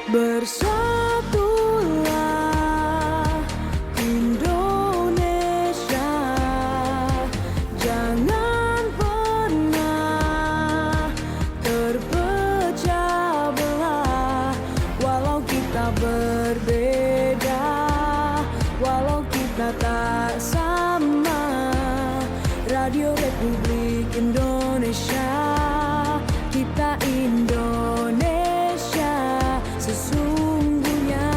Bersatulah Indonesia, jangan pernah terpecah belah. Walau kita berbeda, walau kita tak sama, Radio Republik Indonesia, kita Indonesia sesungguhnya.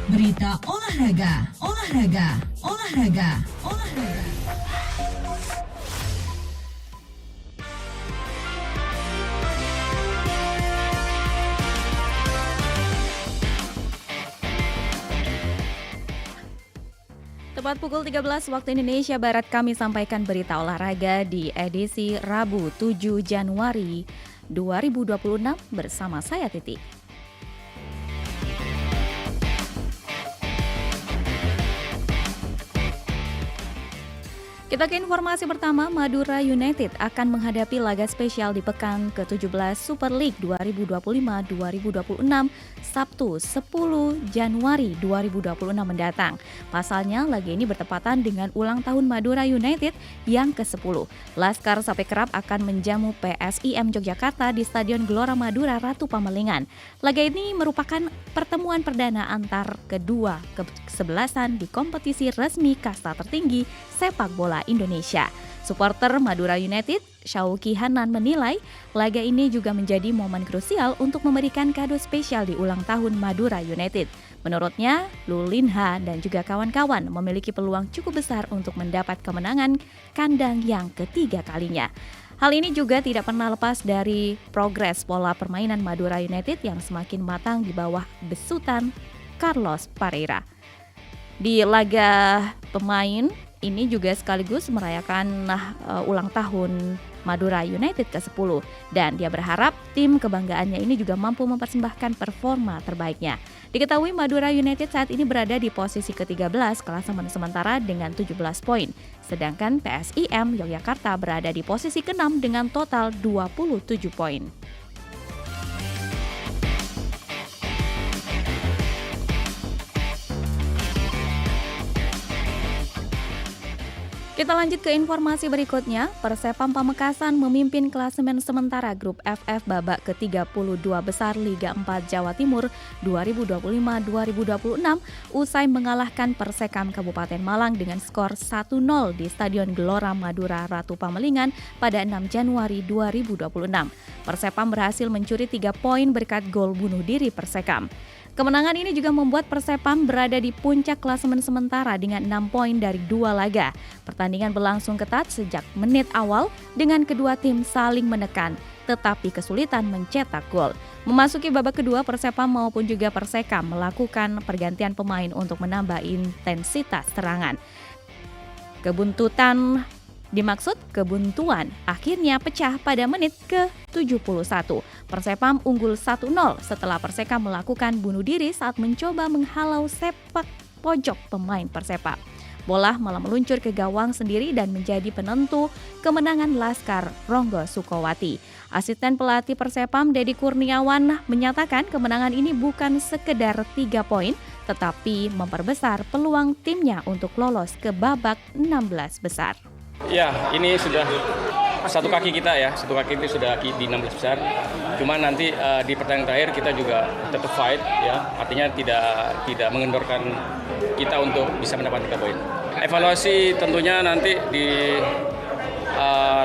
Berita olahraga. Tepat pukul 13 waktu Indonesia Barat kami sampaikan berita olahraga di edisi Rabu 7 Januari 2026 bersama saya Titi. Kita ke informasi pertama, Madura United akan menghadapi laga spesial di pekan ke-17 Super League 2025-2026 Sabtu 10 Januari 2026 mendatang. Pasalnya, laga ini bertepatan dengan ulang tahun Madura United yang ke-10. Laskar Sape Kerap akan menjamu PSIM Yogyakarta di Stadion Gelora Madura Ratu Pamalingan. Laga ini merupakan pertemuan perdana antar kedua kesebelasan di kompetisi resmi kasta tertinggi sepak bola Indonesia. Supporter Madura United, Syauki Hanan menilai laga ini juga menjadi momen krusial untuk memberikan kado spesial di ulang tahun Madura United. Menurutnya, Lulinha dan juga kawan-kawan memiliki peluang cukup besar untuk mendapat kemenangan kandang yang ketiga kalinya. Hal ini juga tidak pernah lepas dari progres pola permainan Madura United yang semakin matang di bawah besutan Carlos Pereira. Di laga pemain ini juga sekaligus merayakan ulang tahun Madura United ke-10 dan dia berharap tim kebanggaannya ini juga mampu mempersembahkan performa terbaiknya. Diketahui Madura United saat ini berada di posisi ke-13 klasemen sementara dengan 17 poin, sedangkan PSIM Yogyakarta berada di posisi ke-6 dengan total 27 poin. Kita lanjut ke informasi berikutnya. Persepam Pamekasan memimpin klasemen sementara grup FF babak ke-32 besar Liga 4 Jawa Timur 2025-2026 usai mengalahkan Persekam Kabupaten Malang dengan skor 1-0 di Stadion Gelora Madura Ratu Pamalingan pada 6 Januari 2026. Persepam berhasil mencuri 3 poin berkat gol bunuh diri Persekam. Kemenangan ini juga membuat Persepam berada di puncak klasemen sementara dengan 6 poin dari 2 laga. Pertandingan berlangsung ketat sejak menit awal dengan kedua tim saling menekan, tetapi kesulitan mencetak gol. Memasuki babak kedua, Persepam maupun juga Persekam melakukan pergantian pemain untuk menambah intensitas serangan. Kebuntuan akhirnya pecah pada menit ke-71. Persepam unggul 1-0 setelah Persekam melakukan bunuh diri saat mencoba menghalau sepak pojok pemain Persepam. Bola malah meluncur ke gawang sendiri dan menjadi penentu kemenangan Laskar Ronggo Sukowati. Asisten pelatih Persepam Dedi Kurniawan menyatakan kemenangan ini bukan sekedar 3 poin, tetapi memperbesar peluang timnya untuk lolos ke babak 16 besar. Ya, ini sudah satu kaki kita ya, satu kaki itu sudah di 16 besar. Cuma nanti di pertandingan terakhir kita juga tetap fight ya, artinya tidak mengendorkan kita untuk bisa mendapat 3 poin. Evaluasi tentunya nanti di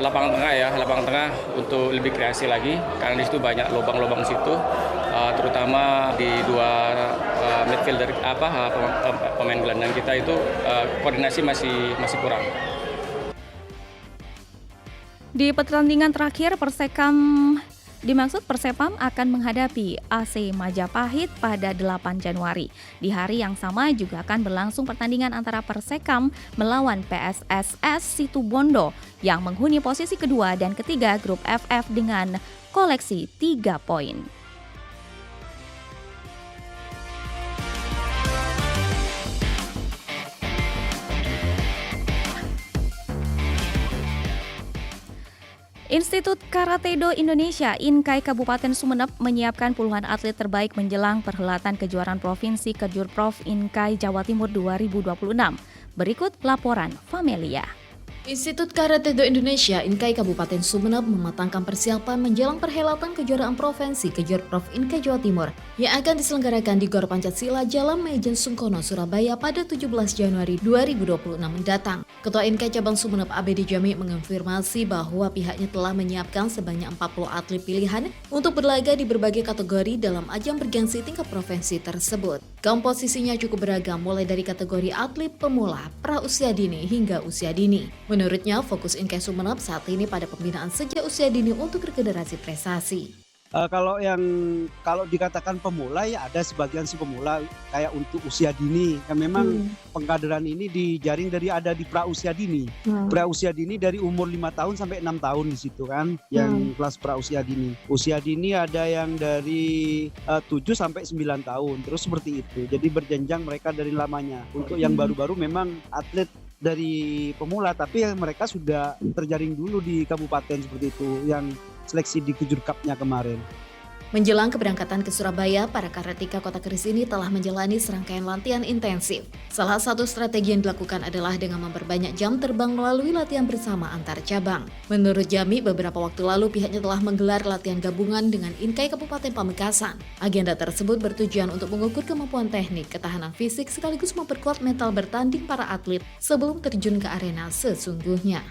lapangan tengah ya, lapangan tengah untuk lebih kreasi lagi karena di situ banyak lubang-lubang situ, terutama di dua midfielder pemain gelandang kita itu koordinasi masih kurang. Di pertandingan terakhir, Persekam Dimaksud Persepam akan menghadapi AC Majapahit pada 8 Januari. Di hari yang sama juga akan berlangsung pertandingan antara Persekam melawan PSSS Situbondo yang menghuni posisi kedua dan ketiga grup FF dengan koleksi 3 poin. Institut Karate-Do Indonesia INKAI Kabupaten Sumeneb menyiapkan puluhan atlet terbaik menjelang perhelatan kejuaraan provinsi Kejurprov INKAI Jawa Timur 2026. Berikut laporan Famelia. Institut Karate-Do Indonesia INKAI Kabupaten Sumeneb mematangkan persiapan menjelang perhelatan kejuaraan provinsi Kejurprov INKAI Jawa Timur yang akan diselenggarakan di Gor Pancasila Jalan Maijen Sungkono, Surabaya pada 17 Januari 2026 mendatang. Ketua INKAI Cabang Sumeneb ABD Jami mengonfirmasi bahwa pihaknya telah menyiapkan sebanyak 40 atlet pilihan untuk berlaga di berbagai kategori dalam ajang bergengsi tingkat provinsi tersebut. Komposisinya cukup beragam mulai dari kategori atlet pemula, pra usia dini hingga usia dini. Menurutnya, fokus INKAI Sumeneb saat ini pada pembinaan sejak usia dini untuk regenerasi prestasi. Kalau dikatakan pemula ya ada sebagian si pemula kayak untuk usia dini kan memang pengkaderan ini dijaring ada di pra usia dini. Pra usia dini dari umur 5 tahun sampai 6 tahun di situ kan yang kelas pra usia dini. Usia dini ada yang dari 7 sampai 9 tahun. Terus seperti itu. Jadi berjenjang mereka dari lamanya. Untuk yang baru-baru memang atlet dari pemula tapi mereka sudah terjaring dulu di kabupaten seperti itu yang seleksi di Kejur Cup-nya kemarin. Menjelang keberangkatan ke Surabaya, para karateka Kota Keris ini telah menjalani serangkaian latihan intensif. Salah satu strategi yang dilakukan adalah dengan memperbanyak jam terbang melalui latihan bersama antar cabang. Menurut Jami, beberapa waktu lalu pihaknya telah menggelar latihan gabungan dengan INKAI Kabupaten Pamekasan. Agenda tersebut bertujuan untuk mengukur kemampuan teknik, ketahanan fisik, sekaligus memperkuat mental bertanding para atlet sebelum terjun ke arena sesungguhnya.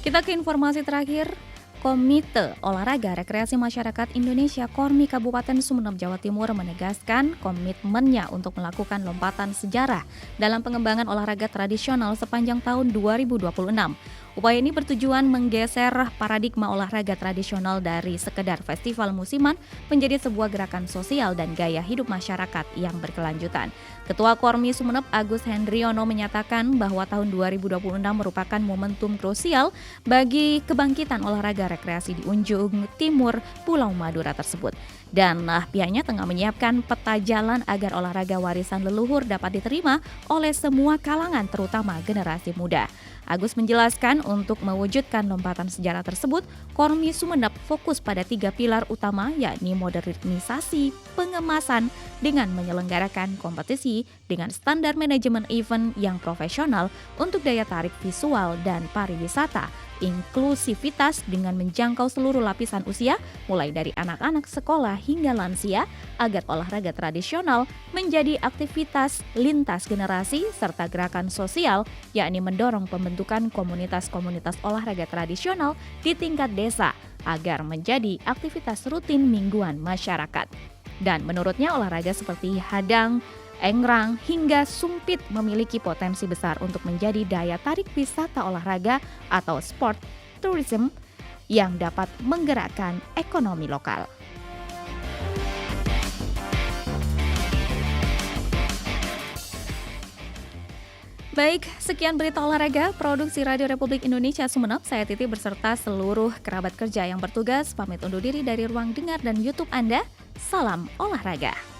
Kita ke informasi terakhir. Komite Olahraga Rekreasi Masyarakat Indonesia Kormi Kabupaten Sumeneb Jawa Timur menegaskan komitmennya untuk melakukan lompatan sejarah dalam pengembangan olahraga tradisional sepanjang tahun 2026. Upaya ini bertujuan menggeser paradigma olahraga tradisional dari sekedar festival musiman menjadi sebuah gerakan sosial dan gaya hidup masyarakat yang berkelanjutan. Ketua Kormi Sumeneb Agus Hendriono menyatakan bahwa tahun 2026 merupakan momentum krusial bagi kebangkitan olahraga rekreasi di ujung timur Pulau Madura tersebut. Dan pihaknya tengah menyiapkan peta jalan agar olahraga warisan leluhur dapat diterima oleh semua kalangan terutama generasi muda. Agus menjelaskan untuk mewujudkan lompatan sejarah tersebut, Kormi Sumeneb fokus pada 3 pilar utama yakni modernisasi, pengemasan dengan menyelenggarakan kompetisi dengan standar manajemen event yang profesional untuk daya tarik visual dan pariwisata, inklusivitas dengan menjangkau seluruh lapisan usia mulai dari anak-anak sekolah hingga lansia agar olahraga tradisional menjadi aktivitas lintas generasi serta gerakan sosial yakni mendorong pembentukan komunitas-komunitas olahraga tradisional di tingkat desa agar menjadi aktivitas rutin mingguan masyarakat. Dan menurutnya olahraga seperti hadang, engrang hingga sumpit memiliki potensi besar untuk menjadi daya tarik wisata olahraga atau sport tourism yang dapat menggerakkan ekonomi lokal. Baik, sekian berita olahraga produksi Radio Republik Indonesia Sumeneb. Saya Titi beserta seluruh kerabat kerja yang bertugas pamit undur diri dari ruang dengar dan YouTube Anda. Salam olahraga.